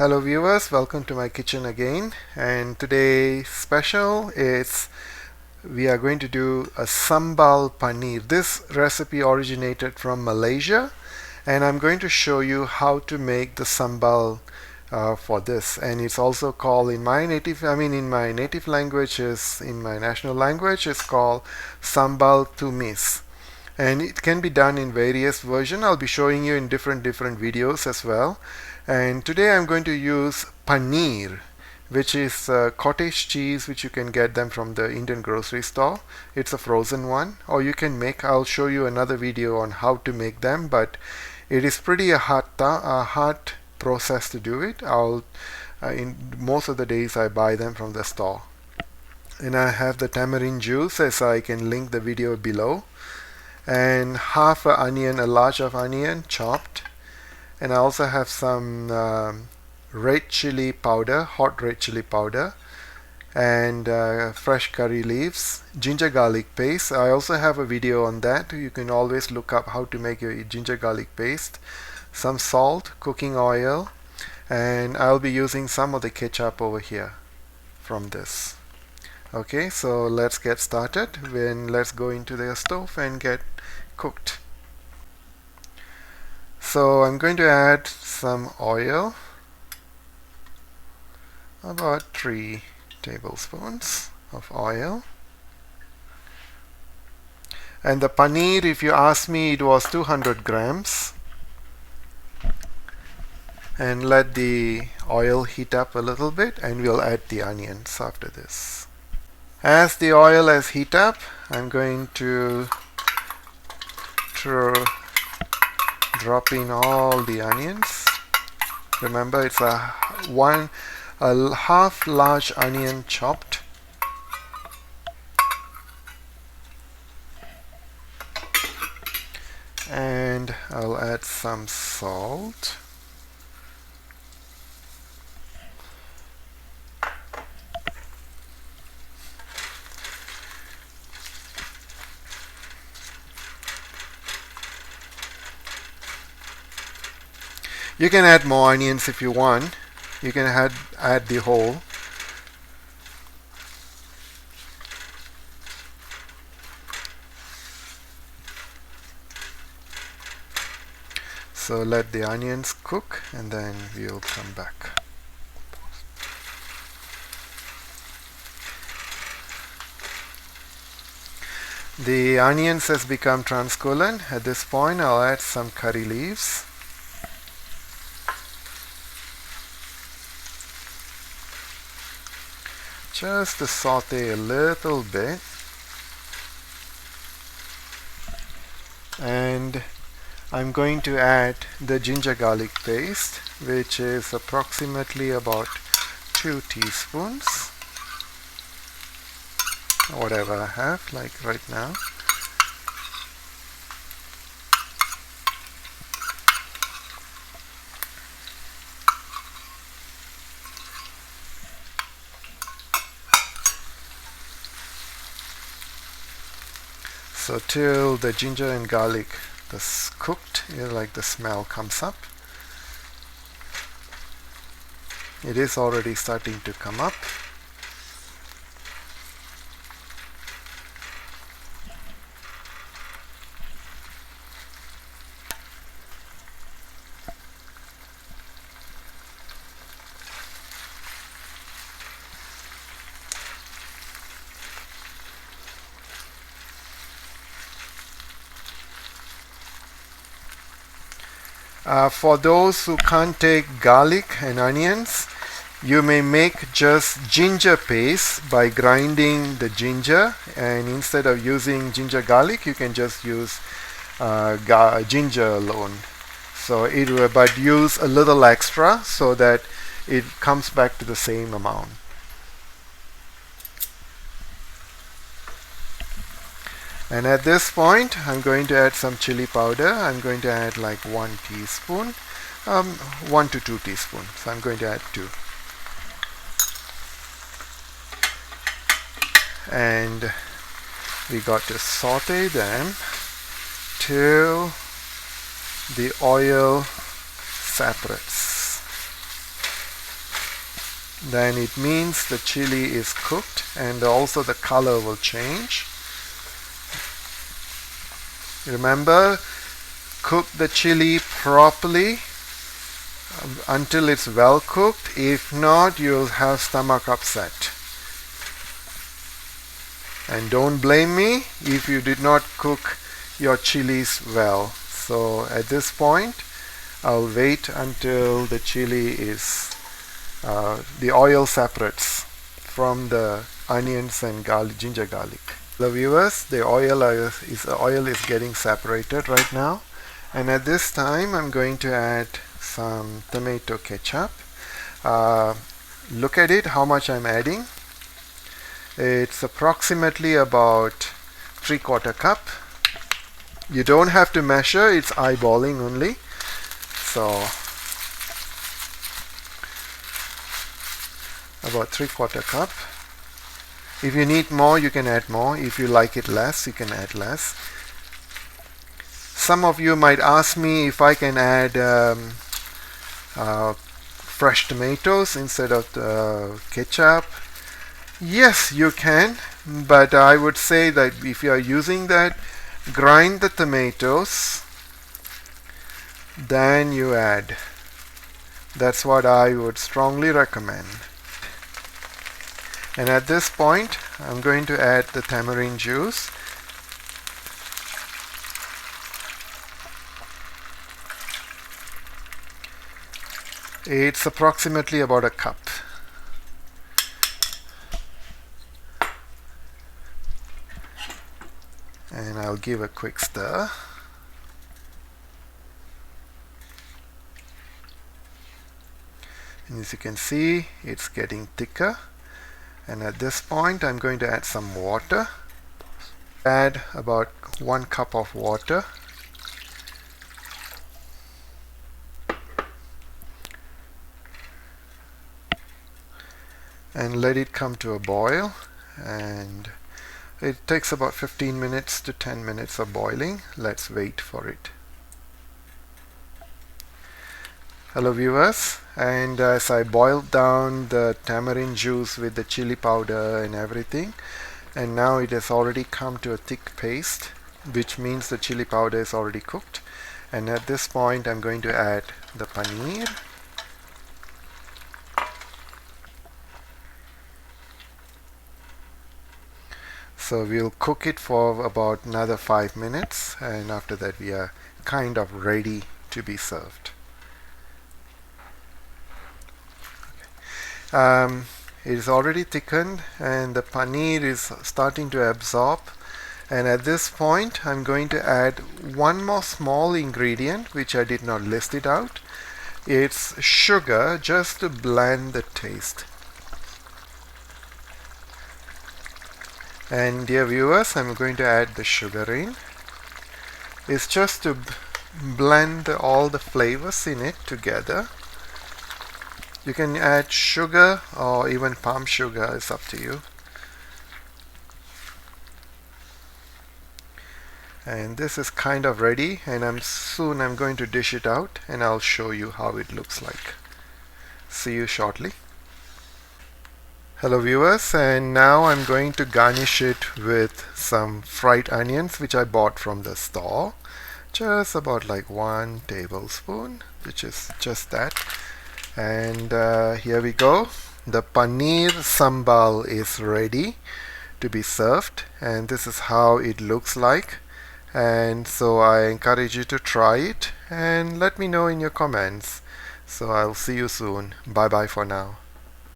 Hello viewers, welcome to my kitchen again, and today's special is we are going to do a sambal paneer. This recipe originated from Malaysia, and I'm going to show you how to make the sambal for this. And it's also called in my native language, in my national language, it's called sambal tumis. And it can be done in various versions. I'll be showing you in different videos as well. And today I'm going to use paneer, which is cottage cheese, which you can get them from the Indian grocery store. It's a frozen one, or you can make. I'll show you another video on how to make them, but it is pretty a hard process to do it. In most of the days I buy them from the store. And I have the tamarind juice, as I can link the video below, and half a onion, a large of onion chopped. And I also have some red chili powder, hot red chili powder, and fresh curry leaves, ginger garlic paste. I also have a video on that. You can always look up how to make your ginger garlic paste. Some salt, cooking oil, and I'll be using some of the ketchup over here from this. Okay, so let's get started. Let's go into the stove and get cooked. So I'm going to add some oil, about 3 tablespoons of oil. And the paneer, if you ask me, it was 200 grams. And let the oil heat up a little bit, and we'll add the onions after this. As the oil has heat up, I'm going to drop in all the onions. Remember, it's a half large onion chopped. And I'll add some salt. You can add more onions if you want. You can add the whole. So let the onions cook, and then we'll come back. The onions has become translucent. At this point, I'll add some curry leaves. Just to saute a little bit, and I'm going to add the ginger garlic paste, which is approximately about 2 teaspoons, whatever I have, like right now. So till the ginger and garlic is cooked, like the smell comes up. It is already starting to come up. For those who can't take garlic and onions, you may make just ginger paste by grinding the ginger, and instead of using ginger garlic, you can just use ginger alone. So but use a little extra so that it comes back to the same amount. And at this point, I'm going to add some chili powder. I'm going to add like 1 teaspoon, 1 to 2 teaspoons. So I'm going to add 2. And we got to saute them till the oil separates. then it means the chili is cooked, and also the color will change. Remember, cook the chili properly until it's well cooked. If not, you'll have stomach upset. And don't blame me if you did not cook your chilies well. So at this point, I'll wait until the chili is the oil separates from the onions and garlic, ginger garlic. The viewers, the oil is getting separated right now, and at this time I'm going to add some tomato ketchup. Look at it, how much I'm adding. It's approximately about 3/4 cup. You don't have to measure, it's eyeballing only. So about 3/4 cup. If you need more, you can add more. If you like it less, you can add less. Some of you might ask me if I can add fresh tomatoes instead of the ketchup. Yes, you can, but I would say that if you are using that, grind the tomatoes, then you add. That's what I would strongly recommend. And at this point, I'm going to add the tamarind juice. It's approximately about a cup. And I'll give a quick stir. And as you can see, it's getting thicker. And at this point, I'm going to add some water. Add about 1 cup of water. And let it come to a boil. And it takes about 15 minutes to 10 minutes of boiling. Let's wait for it. Hello viewers, and as I boiled down the tamarind juice with the chili powder and everything, and now it has already come to a thick paste, which means the chili powder is already cooked. And at this point I'm going to add the paneer. So we'll cook it for about another 5 minutes, and after that we are kind of ready to be served. It is already thickened and the paneer is starting to absorb, and at this point I'm going to add one more small ingredient which I did not list it out. It's sugar, just to blend the taste. And dear viewers, I'm going to add the sugar in. It's just to blend all the flavors in it together. You can add sugar or even palm sugar, it's up to you. And this is kind of ready, and soon I'm going to dish it out and I'll show you how it looks like. See you shortly. Hello viewers, and now I'm going to garnish it with some fried onions which I bought from the store. Just about like 1 tablespoon, which is just that. And here we go. The Paneer Sambal is ready to be served, and this is how it looks like. And so I encourage you to try it and let me know in your comments. So I'll see you soon. Bye bye for now.